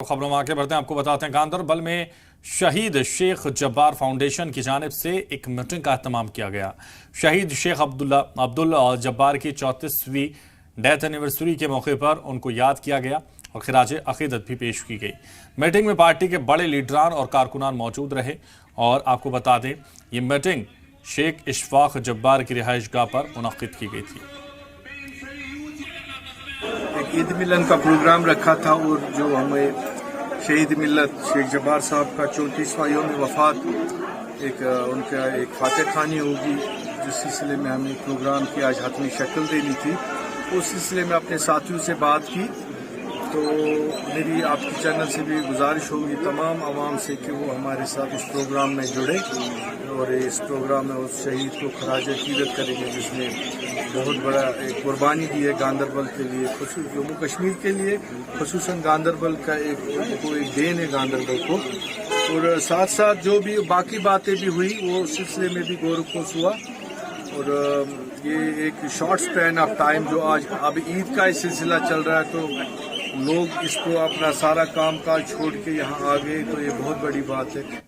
खबरों में आगे बढ़ते हैं। आपको बताते हैं गांधरबल में शहीद शेख जब्बार फाउंडेशन की जानिब से एक मीटिंग का एहतमाम किया गया। शहीद शेख अब्दुल जब्बार की 34वीं डेथ एनिवर्सरी के मौके पर उनको याद किया गया और खिराज अकीदत भी पेश की गई। मीटिंग में पार्टी के बड़े लीडरान और कारकुनान मौजूद रहे और आपको बता दें ये मीटिंग शेख इशफाक जब्बार की रिहाइश गाह पर मुनक्किद की गई थी। ईद मिलन का प्रोग्राम रखा था और जो हमें शहीद मिल्लत शेख जब्बार साहब का 34वां यौम वफात उनका एक फातह खानी होगी, जिस सिलसिले में हमने प्रोग्राम की आज हतमी शक्ल देनी थी। उस सिलसिले में अपने साथियों से बात की तो मेरी आपकी चैनल से भी गुजारिश होगी तमाम आवाम से कि वो हमारे साथ इस प्रोग्राम में जुड़े और इस प्रोग्राम में उस शहीद को खराज अकीदत करेंगे जिसने बहुत बड़ा एक कुर्बानी दी है गांधरबल के लिए, जम्मू कश्मीर के लिए, खुसूसन गांधरबल का एक देन है गांधरबल को। और साथ साथ जो भी बाकी बातें भी हुई वो सिलसिले में भी गौर वफोस हुआ। और ये एक शॉर्ट स्पैन ऑफ टाइम जो आज अब ईद का सिलसिला चल रहा है तो लोग इसको अपना सारा काम काज छोड़ के यहाँ आ गए, तो ये बहुत बड़ी बात है।